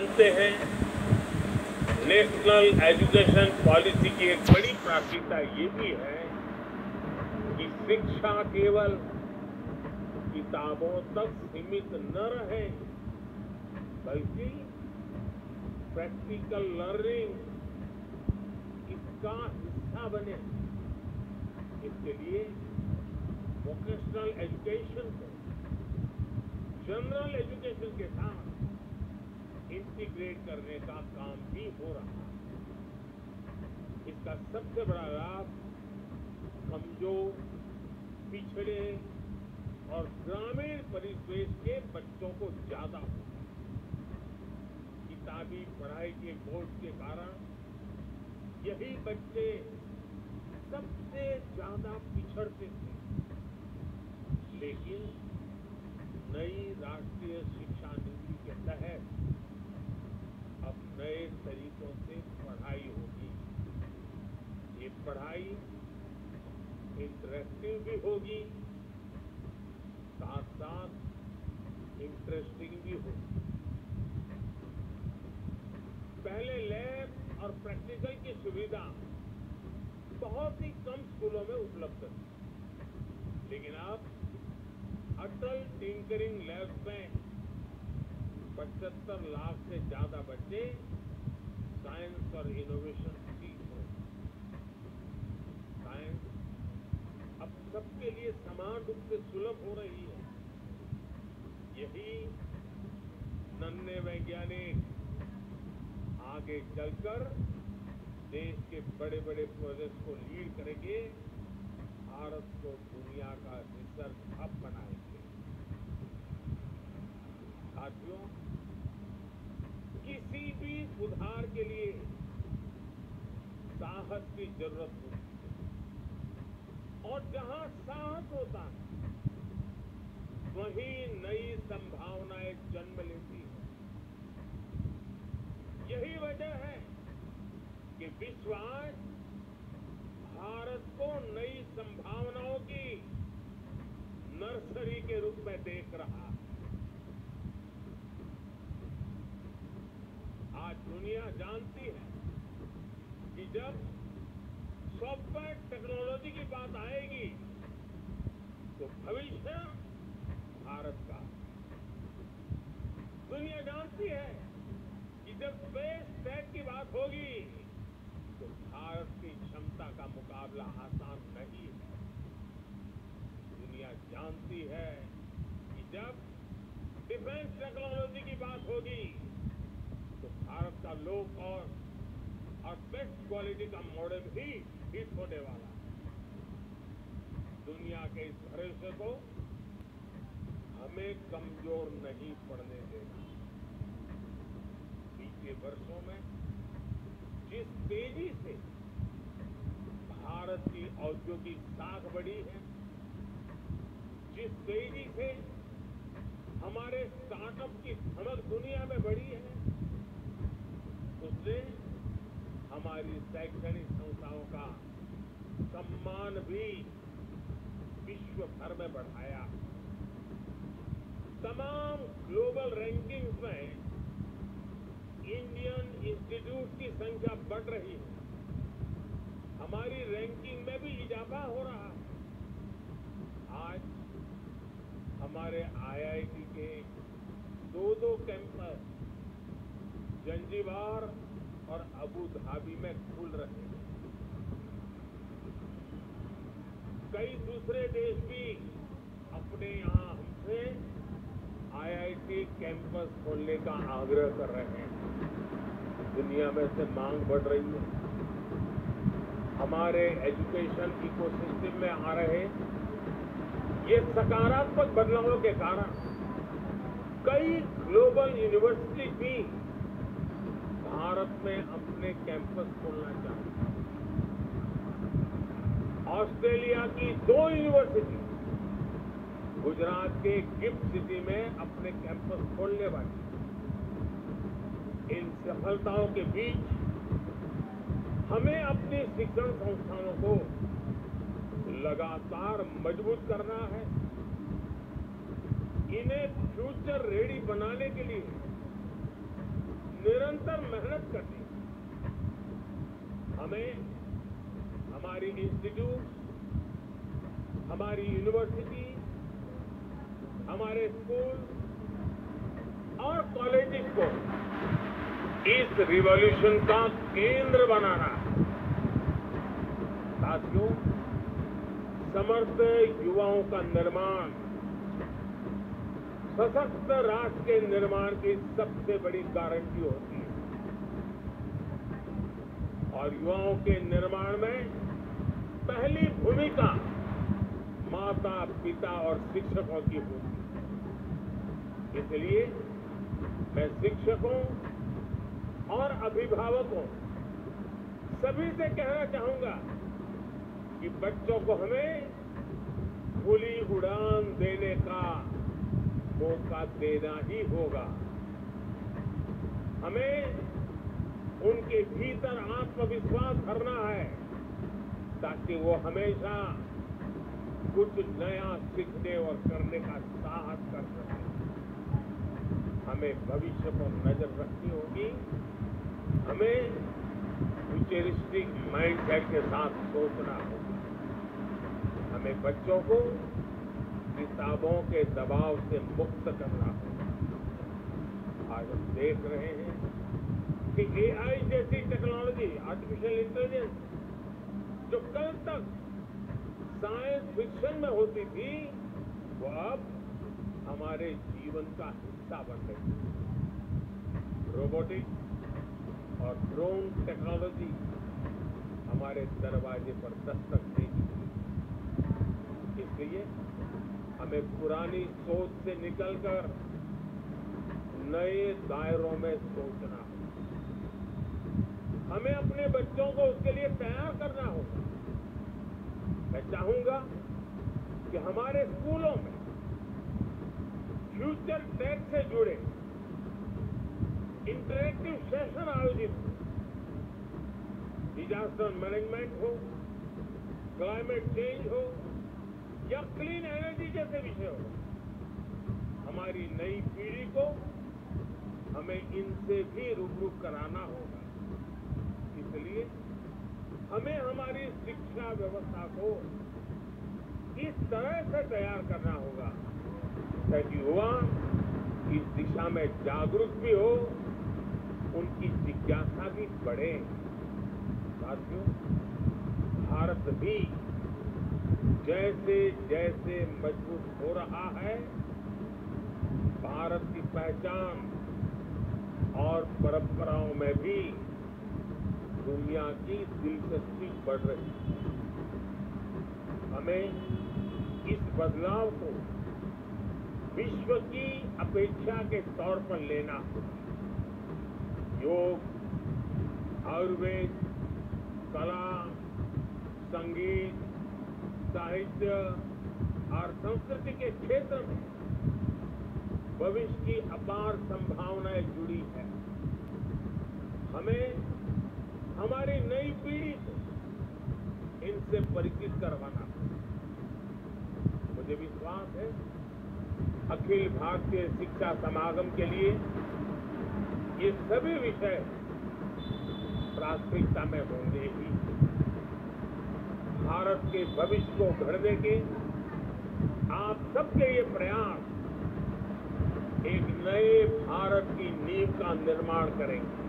जानते हैं, national education policy की एक बड़ी प्राथमिकता ये भी है कि शिक्षा केवल किताबों तक सीमित न रहे, बल्कि प्रैक्टिकल लर्निंग इसका हिस्सा बने। इसके लिए वोकेशनल एजुकेशन को जनरल एजुकेशन के साथ इंटीग्रेट करने का काम भी हो रहा है। इसका सबसे बड़ा लाभ कमजोर, पिछड़े और ग्रामीण परिवेश के बच्चों को ज्यादा होगा। किताबी पढ़ाई के बोझ के कारण यही बच्चे सबसे ज्यादा पिछड़ते थे, लेकिन नई राष्ट्रीय शिक्षा नीति के तहत अब नए तरीकों से पढ़ाई होगी। ये पढ़ाई इंटरेक्टिव भी होगी, साथ साथ इंटरेस्टिंग भी होगी। पहले लैब और प्रैक्टिकल की सुविधा बहुत ही कम स्कूलों में उपलब्ध थी, लेकिन अब अटल टिंकरिंग लैब में 75 लाख से ज्यादा बच्चे साइंस और इनोवेशन सीख रहे हैं। साइंस अब सबके लिए समान रूप से सुलभ हो रही है। यही नन्हे वैज्ञानिक आगे चलकर देश के बड़े बड़े प्रोजेक्ट को लीड करेंगे, भारत को दुनिया का रिसर्च हब बनाएंगे। साथियों, किसी भी सुधार के लिए साहस की जरूरत होती है, और जहां साहस होता है वहीं नई संभावनाएं जन्म लेती है। यही वजह है कि विश्व आज भारत को नई संभावनाओं की नर्सरी के रूप में देख रहा है। आज दुनिया जानती है कि जब सॉफ्टवेयर टेक्नोलॉजी की बात आएगी तो भविष्य भारत का। दुनिया जानती है कि जब स्पेस टेक की बात होगी तो भारत की क्षमता का मुकाबला आसान नहीं है। दुनिया जानती है कि जब डिफेंस टेक्नोलॉजी की बात होगी तो भारत का लो कॉस्ट और बेस्ट क्वालिटी का मॉडल ही हिट होने वाला है। दुनिया के इस भरोसे को हमें कमजोर नहीं पड़ने देना। बीते वर्षों में जिस तेजी से भारत की औद्योगिक साख बढ़ी है, जिस तेजी से हमारे स्टार्टअप की धमक दुनिया में बढ़ी है, उसने हमारी शैक्षणिक संस्थाओं का सम्मान भी विश्व भर में बढ़ाया। तमाम ग्लोबल रैंकिंग्स में इंडियन इंस्टीट्यूट की संख्या बढ़ रही है। हमारी रैंकिंग में भी इजाफा हो रहा है। आज हमारे आईआईटी के 2 कैंपस जंजीबार और अबू धाबी में खुल रहे हैं। कई दूसरे देश भी अपने यहां हमसे आईआईटी कैंपस खोलने का आग्रह कर रहे हैं। दुनिया में से मांग बढ़ रही है। हमारे एजुकेशन इकोसिस्टम में आ रहे ये सकारात्मक बदलावों के कारण कई ग्लोबल यूनिवर्सिटी भी भारत में अपने कैंपस खोलना चाहती हैं। ऑस्ट्रेलिया की 2 यूनिवर्सिटी गुजरात के गिफ्ट सिटी में अपने कैंपस खोलने वाली। इन सफलताओं के बीच हमें अपनी शिक्षण संस्थानों को लगातार मजबूत करना है। इन्हें फ्यूचर रेडी बनाने के लिए निरंतर मेहनत करनी है। हमें हमारी इंस्टीट्यूट, हमारी यूनिवर्सिटी, हमारे स्कूल और कॉलेजेस को इस रिवॉल्यूशन का केंद्र बनाना है। साथियों, समर्थ युवाओं का निर्माण सशक्त राष्ट्र के निर्माण की सबसे बड़ी गारंटी होती है और युवाओं के निर्माण में पहली भूमिका माता, पिता और शिक्षकों की होती है। इसलिए मैं शिक्षकों और अभिभावकों सभी से कहना चाहूंगा कि बच्चों को हमें खुली उड़ान देने का मौका देना ही होगा। हमें उनके भीतर आत्मविश्वास भरना है ताकि वो हमेशा कुछ नया सीखने और करने का साहस कर सके। हमें भविष्य पर नजर रखनी होगी। हमें फ्यूचरिस्टिक माइंडसेट के साथ सोचना होगा। हमें बच्चों को किताबों के दबाव से मुक्त करना होगा। आज हम देख रहे हैं कि एआई जैसी टेक्नोलॉजी, आर्टिफिशियल इंटेलिजेंस, जो कल तक साइंस फिक्शन में होती थी, वो अब हमारे जीवन का हिस्सा बन रही है। रोबोटिक्स और ड्रोन टेक्नोलॉजी हमारे दरवाजे पर दस्तक देगी। इसलिए हमें पुरानी सोच से निकलकर नए दायरों में सोचना होगा। हमें अपने बच्चों को उसके लिए तैयार करना होगा। मैं चाहूंगा कि हमारे स्कूलों में फ्यूचर टेक से जुड़े इंटरेक्टिव सेशन आयोजित हो। डिजास्टर मैनेजमेंट हो, क्लाइमेट चेंज हो या क्लीन एनर्जी जैसे विषय हो, हमारी नई पीढ़ी को हमें इनसे भी रूबरू कराना होगा। इसलिए हमें हमारी शिक्षा व्यवस्था को इस तरह से तैयार करना होगा ताकि युवा इस दिशा में जागरूक भी हो, उनकी जिज्ञासा भी बढ़े। साथियों, भारत भी जैसे जैसे मजबूत हो रहा है, भारत की पहचान और परंपराओं में भी दुनिया की दिलचस्पी बढ़ रही है। हमें इस बदलाव को विश्व की अपेक्षा के तौर पर लेना होगा। योग, आयुर्वेद, कला, संगीत, साहित्य और संस्कृति के क्षेत्र में भविष्य की अपार संभावनाएं जुड़ी है। हमें हमारी नई पीढ़ी को इनसे परिचित करवाना है। मुझे विश्वास है अखिल भारतीय शिक्षा समागम के लिए ये सभी विषय प्राथमिकता में होंगे ही। भारत के भविष्य को गढ़ने के आप सबके ये प्रयास एक नए भारत की नींव का निर्माण करेंगे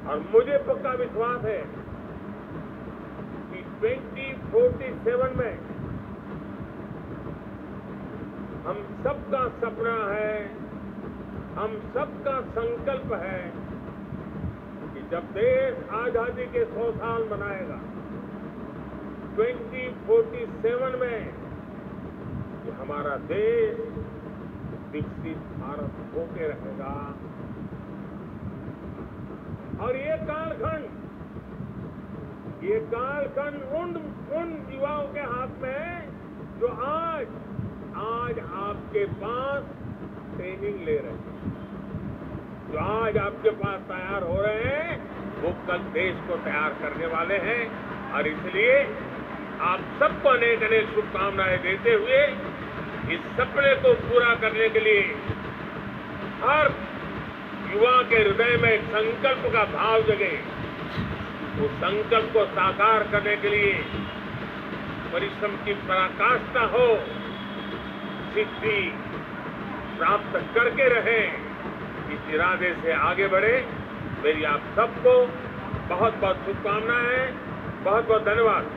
और मुझे पक्का विश्वास है कि 2047 में हम सबका सपना है, हम सबका संकल्प है कि जब देश आजादी के 100 साल मनाएगा, 2047 में कि हमारा देश विकसित भारत होके रहेगा। और ये कालखंड उन युवाओं के हाथ में है जो आज आपके पास ट्रेनिंग ले रहे हैं, जो आज आपके पास तैयार हो रहे हैं, वो कल देश को तैयार करने वाले हैं। और इसलिए आप सबको अनेक अनेक शुभकामनाएं देते हुए इस सपने को पूरा करने के लिए हर युवा सबके हृदय में एक संकल्प का भाव जगे, उस संकल्प को साकार करने के लिए परिश्रम की पराकाष्ठा हो, सिद्धि प्राप्त करके रहे, इस इरादे से आगे बढ़े। मेरी आप सबको बहुत बहुत शुभकामनाएं, बहुत बहुत धन्यवाद।